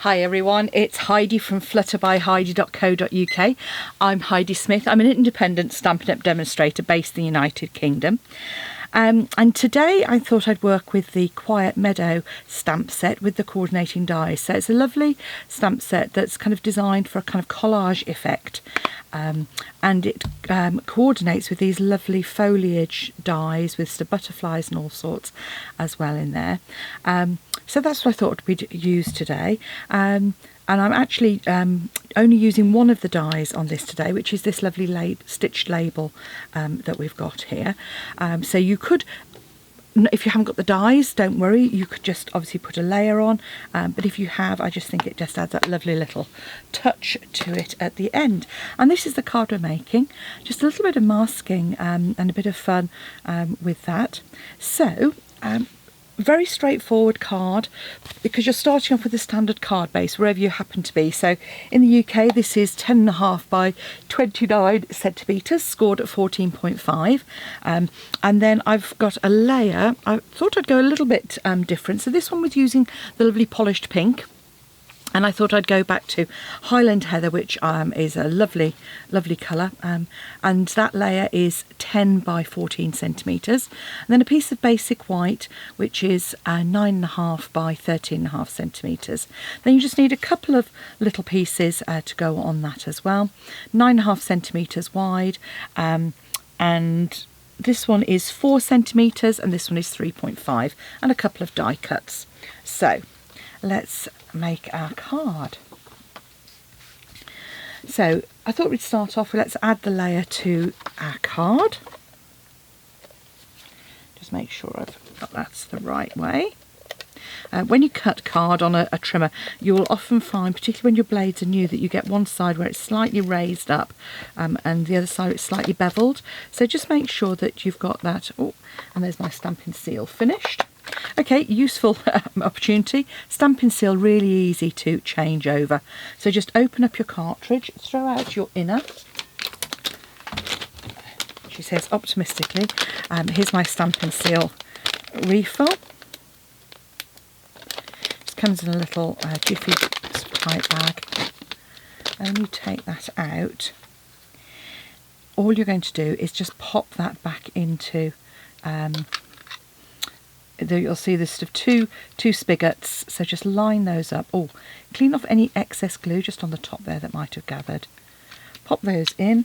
Hi everyone, it's Heidi from flutterbyheidi.co.uk. I'm Heidi Smith. I'm an independent Stampin' Up! Demonstrator based in the United Kingdom. And today I thought I'd work with the Quiet Meadow stamp set with the coordinating dies. So it's a lovely stamp set that's kind of designed for a kind of collage effect. And it coordinates with these lovely foliage dies with the butterflies and all sorts as well in there. So that's what I thought we'd use today. And I'm actually only using one of the dies on this today, which is this lovely stitched label that we've got here. So you could, if you haven't got the dies, don't worry, you could just obviously put a layer on, but if you have, I just think it just adds that lovely little touch to it at the end. And this is the card we're making, just a little bit of masking and a bit of fun with that. So very straightforward card, because you're starting off with a standard card base wherever you happen to be. So in the UK this is 10.5 by 29 centimetres, scored at 14.5, and then I've got a layer. I thought I'd go a little bit different, so this one was using the lovely polished pink, and I thought I'd go back to Highland Heather, which is a lovely colour, and that layer is 10 by 14 centimetres. And then a piece of basic white, which is 9.5 by 13.5 centimetres. Then you just need a couple of little pieces to go on that as well. 9.5 centimetres wide, and this one is 4 centimetres and this one is 3.5, and a couple of die cuts. So let's make our card. So I thought we'd start off with, let's add the layer to our card. Just make sure I've got that's the right way. When you cut card on a trimmer, you'll often find, particularly when your blades are new, that you get one side where it's slightly raised up and the other side it's slightly beveled. So just make sure that you've got that. Oh, and there's my stamping seal finished. Okay, useful opportunity. Stamping seal, really easy to change over. So just open up your cartridge, throw out your inner. She says optimistically, here's my stamping seal refill. Just comes in a little jiffy type bag. And you take that out. All you're going to do is just pop that back into you'll see there's sort of two spigots, so just line those up. Oh, clean off any excess glue just on the top there that might have gathered. Pop those in.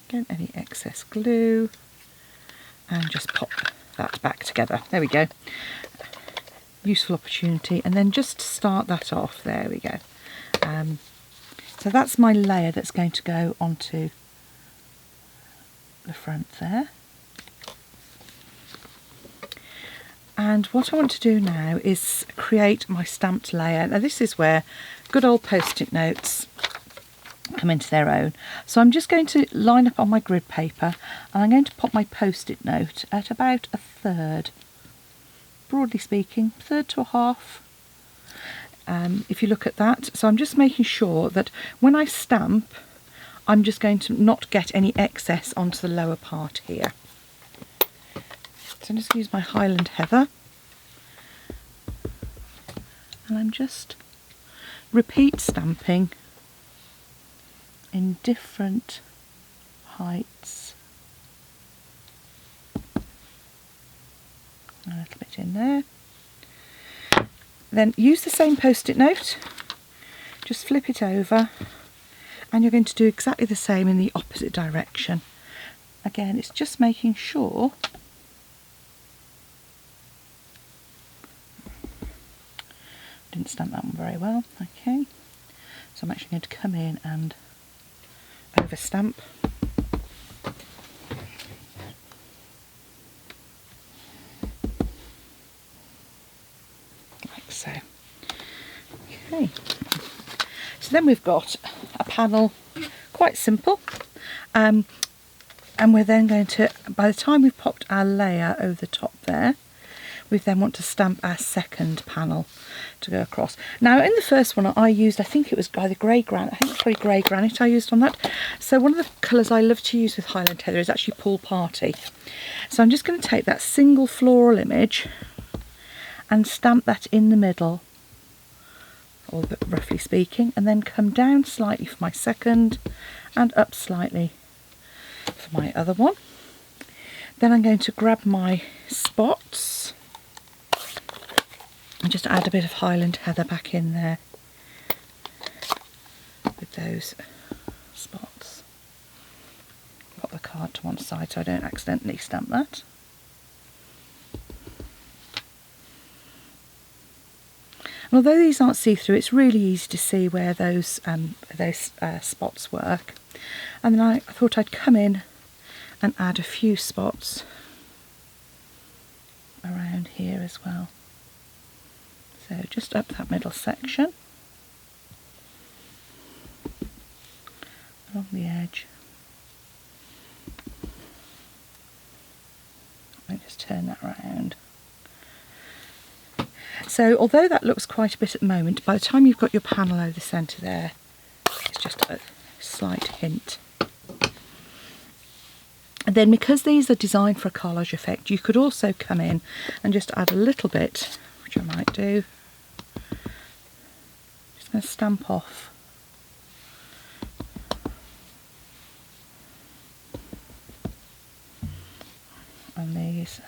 Again, any excess glue, and just pop that back together. There we go. Useful opportunity. And then just start that off. There we go. So that's my layer that's going to go onto the front there. And what I want to do now is create my stamped layer. Now this is where good old post-it notes come into their own. So I'm just going to line up on my grid paper, and I'm going to pop my post-it note at about a third. Broadly speaking, third to a half. If you look at that. So I'm just making sure that when I stamp, I'm just going to not get any excess onto the lower part here. So I'm just going to use my Highland Heather, and I'm just repeat stamping in different heights. A little bit in there. Then use the same post-it note, just flip it over, and you're going to do exactly the same in the opposite direction. Again, it's just making sure didn't stamp that one very well. Okay, so I'm actually going to come in and over stamp. Like so. Okay, so then we've got a panel, quite simple, and we're then going to, by the time we've popped our layer over the top there, we then want to stamp our second panel to go across. Now in the first one I used, I think it was either grey granite, I think it's probably grey granite I used on that. So one of the colours I love to use with Highland Heather is actually Pool Party. So I'm just going to take that single floral image and stamp that in the middle or roughly speaking, and then come down slightly for my second and up slightly for my other one. Then I'm going to grab my spots and just add a bit of Highland Heather back in there with those spots. Pop the card to one side so I don't accidentally stamp that. And although these aren't see-through, it's really easy to see where those spots work. And then I thought I'd come in and add a few spots around here as well. So just up that middle section, along the edge. And just turn that round. So although that looks quite a bit at the moment, by the time you've got your panel over the centre there, it's just a slight hint. And then because these are designed for a collage effect, you could also come in and just add a little bit, which I might do. Just going to stamp off on these.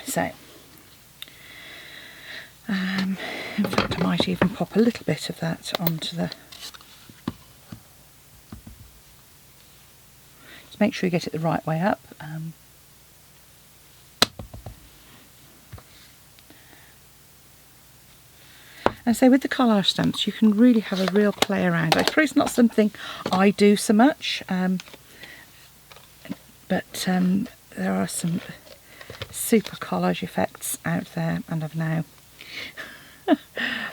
So, in fact I might even pop a little bit of that onto the... Just make sure you get it the right way up. And so with the collage stamps you can really have a real play around. I suppose it's not something I do so much, but there are some super collage effects out there, and I've now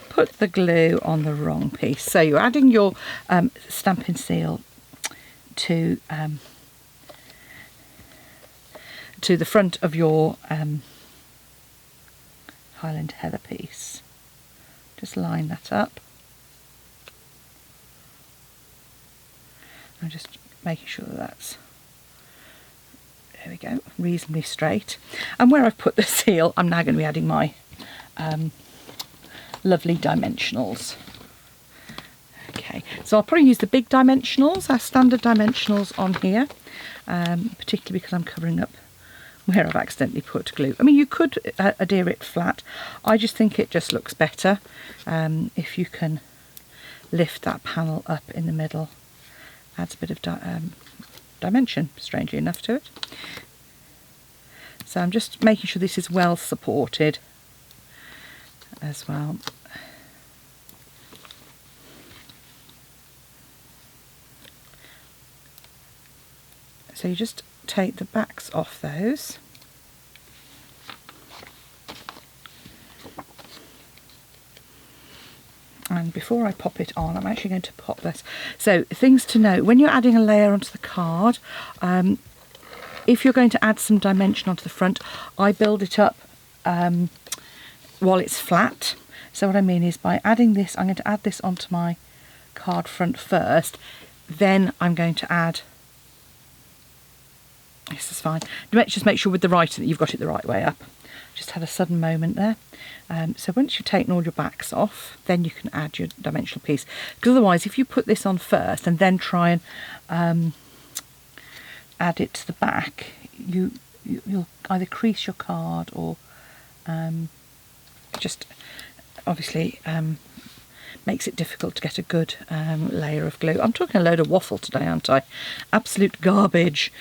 put the glue on the wrong piece. So you're adding your stamping seal to the front of your Highland Heather piece. Just line that up. I'm just making sure that that's, there we go, reasonably straight. And where I've put the seal, I'm now going to be adding my lovely dimensionals. Okay, so I'll probably use the big dimensionals, our standard dimensionals on here, particularly because I'm covering up where I've accidentally put glue. I mean, you could adhere it flat. I just think it just looks better if you can lift that panel up in the middle. Adds a bit of dimension, strangely enough, to it. So I'm just making sure this is well supported as well. So you just take the backs off those. And before I pop it on, I'm actually going to pop this. So things to note, when you're adding a layer onto the card, if you're going to add some dimension onto the front, I build it up while it's flat. So what I mean is by adding this, I'm going to add this onto my card front first, then I'm going to add, this is fine, just make sure with the writing that you've got it the right way up. Just had a sudden moment there. So once you've taken all your backs off, then you can add your dimensional piece. Because otherwise, if you put this on first and then try and add it to the back, you'll either crease your card or just obviously makes it difficult to get a good layer of glue. I'm talking a load of waffle today, aren't I? Absolute garbage.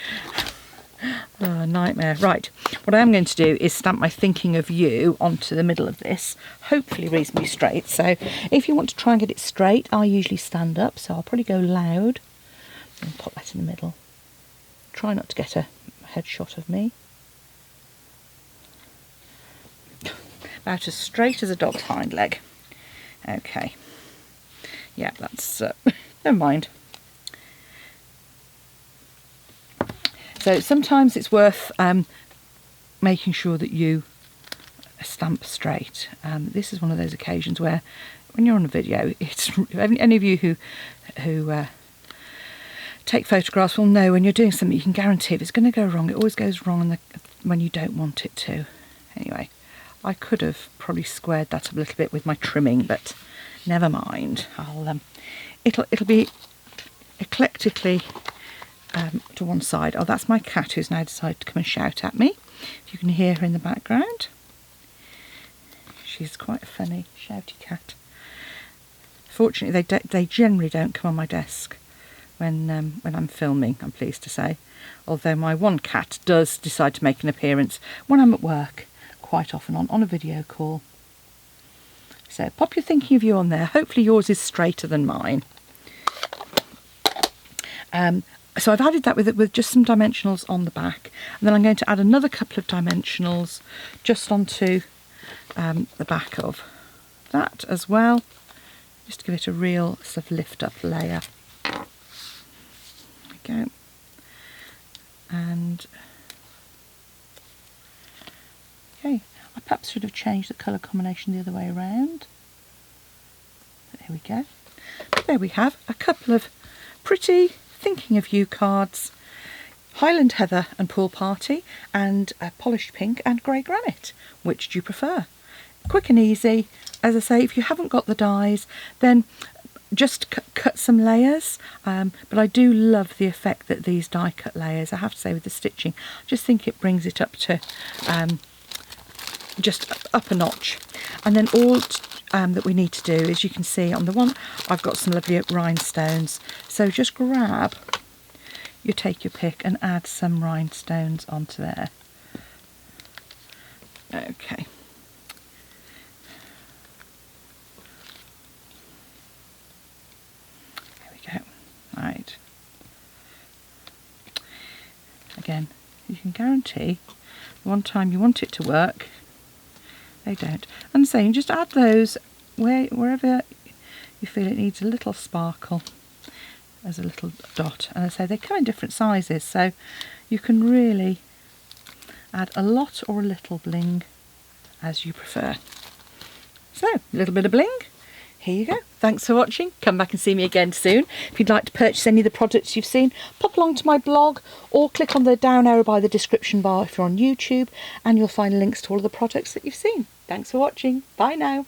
Oh, nightmare. Right, what I am going to do is stamp my thinking of you onto the middle of this, hopefully reasonably straight. So if you want to try and get it straight, I usually stand up, so I'll probably go loud and pop that in the middle. Try not to get a headshot of me. About as straight as a dog's hind leg. Okay. Yeah, that's... never mind. So sometimes it's worth making sure that you a stamp straight. This is one of those occasions where when you're on a video, it's any of you who take photographs will know when you're doing something you can guarantee if it's going to go wrong, it always goes wrong when you don't want it to. Anyway, I could have probably squared that up a little bit with my trimming, but never mind. It'll be eclectically to one side. Oh, that's my cat who's now decided to come and shout at me. If you can hear her in the background. She's quite a funny, shouty cat. Fortunately, they generally don't come on my desk when I'm filming, I'm pleased to say. Although my one cat does decide to make an appearance when I'm at work, quite often on a video call. So pop your thinking of you on there. Hopefully yours is straighter than mine. So I've added that with just some dimensionals on the back, and then I'm going to add another couple of dimensionals just onto the back of that as well, just to give it a real sort of lift up layer. There we go. And okay, I perhaps should have changed the colour combination the other way around. But there we go. But there we have a couple of pretty thinking of you cards. Highland Heather and Pool Party, and Polished Pink and Grey Granite. Which do you prefer? Quick and easy. As I say, if you haven't got the dies, then just cut some layers. But I do love the effect that these die cut layers, I have to say, with the stitching. I just think it brings it up to just up a notch. And then all that we need to do is, you can see on the one I've got some lovely rhinestones, so just grab, you take your pick and add some rhinestones onto there. Okay. There we go. Right. Again, you can guarantee one time you want it to work, they don't. And so you just add those wherever you feel it needs a little sparkle, as a little dot. And I say they come in different sizes, so you can really add a lot or a little bling as you prefer. So, a little bit of bling. Here you go. Thanks for watching. Come back and see me again soon. If you'd like to purchase any of the products you've seen, pop along to my blog or click on the down arrow by the description bar if you're on YouTube, and you'll find links to all of the products that you've seen. Thanks for watching. Bye now.